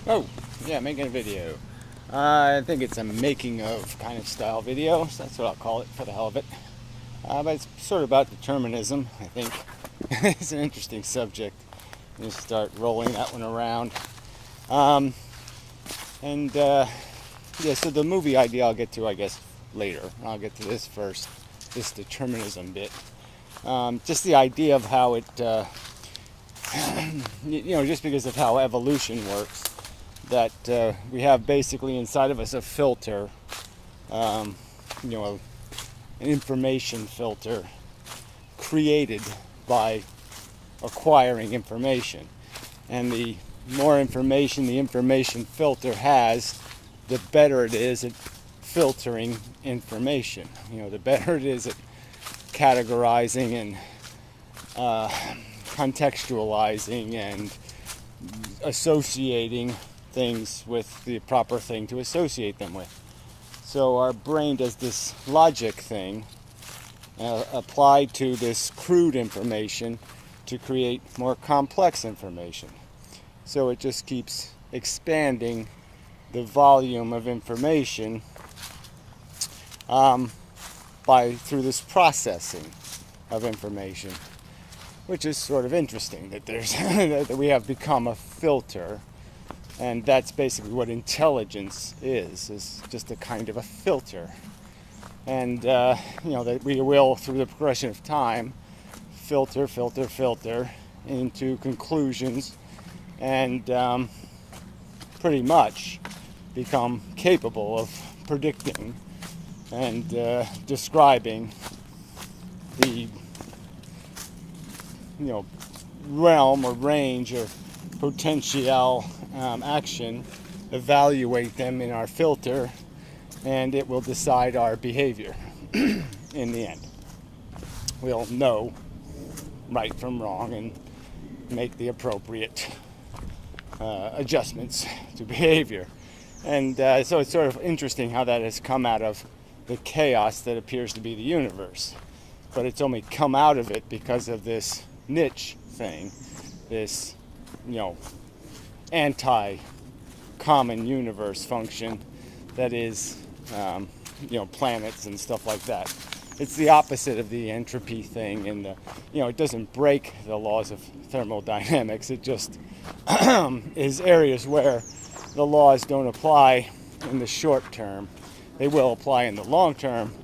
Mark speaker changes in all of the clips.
Speaker 1: Oh, yeah, making a video. I think it's a making of kind of style video, so that's what I'll call it for the hell of it. But it's sort of about determinism, I think. It's an interesting subject. Just start rolling that one around. Um, yeah, so the movie idea I'll get to, I guess, later. I'll get to this first, this determinism bit. Just the idea of how it, just because of how evolution works, that we have basically inside of us a filter, an information filter created by acquiring information. And the more information the information filter has, the better it is at filtering information. The better it is at categorizing and contextualizing and associating things with the proper thing to associate them with. So our brain does this logic thing applied to this crude information to create more complex information. So it just keeps expanding the volume of information through this processing of information, which is sort of interesting that there's that we have become a filter. And that's basically what intelligence is just a kind of a filter. And, that we will, through the progression of time, filter into conclusions and pretty much become capable of predicting and describing the, realm or range or potential action, evaluate them in our filter, and it will decide our behavior in the end. We'll know right from wrong and make the appropriate adjustments to behavior. And so it's sort of interesting how that has come out of the chaos that appears to be the universe. But it's only come out of it because of this niche thing, this anti-common universe function that is, planets and stuff like that. It's the opposite of the entropy thing, and it doesn't break the laws of thermodynamics. It just is areas where the laws don't apply in the short term. They will apply in the long term,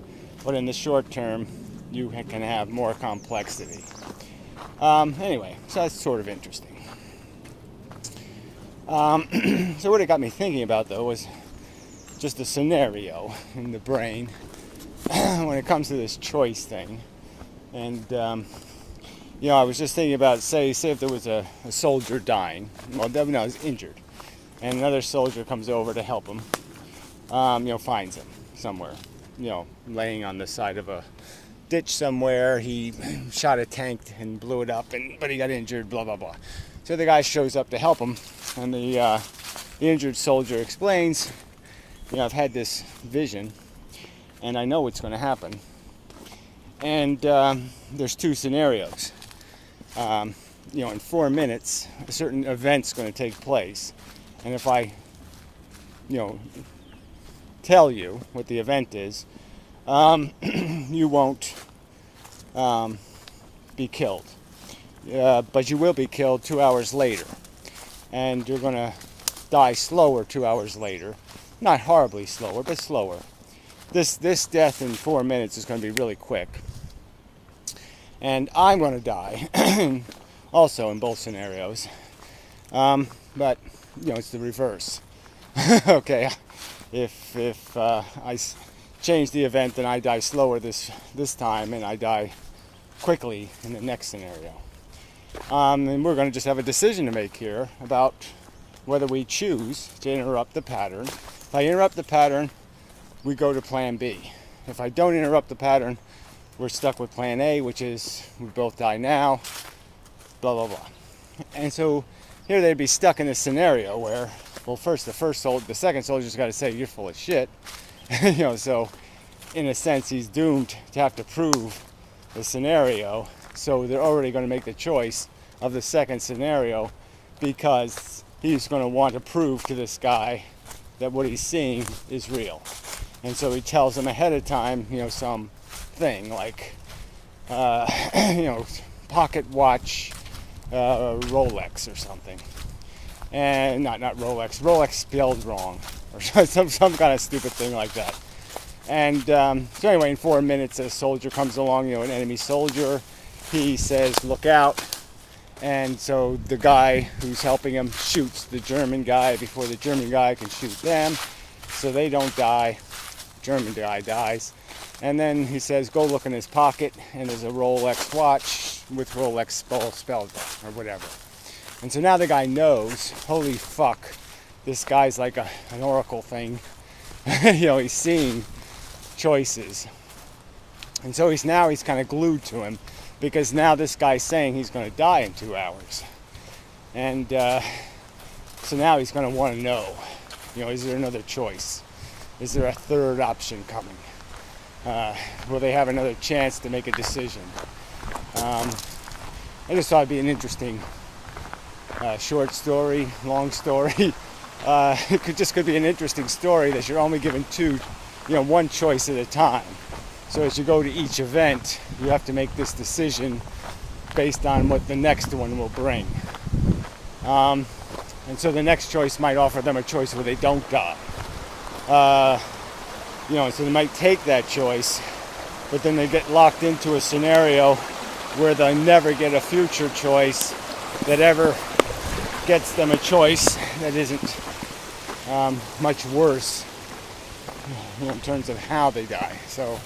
Speaker 1: but in the short term, you can have more complexity. Anyway, so that's sort of interesting. So what it got me thinking about, though, was just a scenario in the brain when it comes to this choice thing. And, I was just thinking about, say if there was a soldier dying. Well, no, he's injured. And another soldier comes over to help him, finds him somewhere, laying on the side of a ditch somewhere. He shot a tank and blew it up, but he got injured, blah, blah, blah. So the guy shows up to help him, and the injured soldier explains, I've had this vision, and I know what's going to happen. And there's two scenarios. In 4 minutes, a certain event's going to take place. And if I, tell you what the event is, you won't be killed. But you will be killed 2 hours later. And you're going to die slower 2 hours later. Not horribly slower, but slower. This death in 4 minutes is going to be really quick. And I'm going to die, also in both scenarios. But, it's the reverse. Okay, if I change the event, then I die slower this time, and I die quickly in the next scenario. And we're going to just have a decision to make here about whether we choose to interrupt the pattern. If I interrupt the pattern, we go to plan B. If I don't interrupt the pattern, we're stuck with plan A, which is we both die now, blah, blah, blah. And so here they'd be stuck in this scenario where, well, first the second soldier's got to say, you're full of shit. So in a sense, he's doomed to have to prove the scenario. So they're already going to make the choice of the second scenario because he's going to want to prove to this guy that what he's seeing is real. And so he tells him ahead of time, some thing like, pocket watch, Rolex or something. And not Rolex spelled wrong, or some kind of stupid thing like that. And so anyway, in 4 minutes, a soldier comes along, an enemy soldier. He says, "Look out!" And so the guy who's helping him shoots the German guy before the German guy can shoot them, so they don't die. German guy dies. And then he says, "Go look in his pocket," and there's a Rolex watch with Rolex spelled or whatever. And so now the guy knows, holy fuck, this guy's like an oracle thing. He's seeing choices. And so he's kind of glued to him, because now this guy's saying he's going to die in 2 hours. And so now he's going to want to know, is there another choice? Is there a third option coming? Will they have another chance to make a decision? I just thought it'd be an interesting short story, long story. It could be an interesting story that you're only given one choice at a time. So as you go to each event, you have to make this decision based on what the next one will bring. And so the next choice might offer them a choice where they don't die. So they might take that choice, but then they get locked into a scenario where they'll never get a future choice that ever gets them a choice that isn't much worse in terms of how they die. So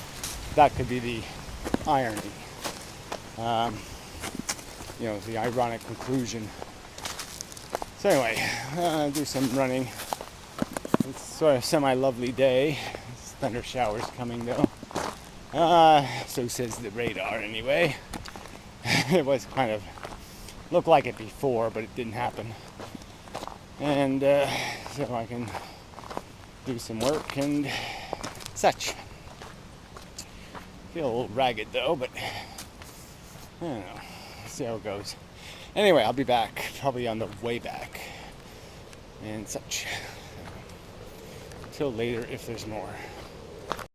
Speaker 1: that could be the irony, the ironic conclusion. So anyway, do some running. It's sort of a semi-lovely day. Thunder showers coming though. So says the radar anyway. It was kind of looked like it before, but it didn't happen. And so I can do some work and such. Feel a little ragged though, but I don't know. See how it goes. Anyway, I'll be back, probably on the way back and such. Till later if there's more.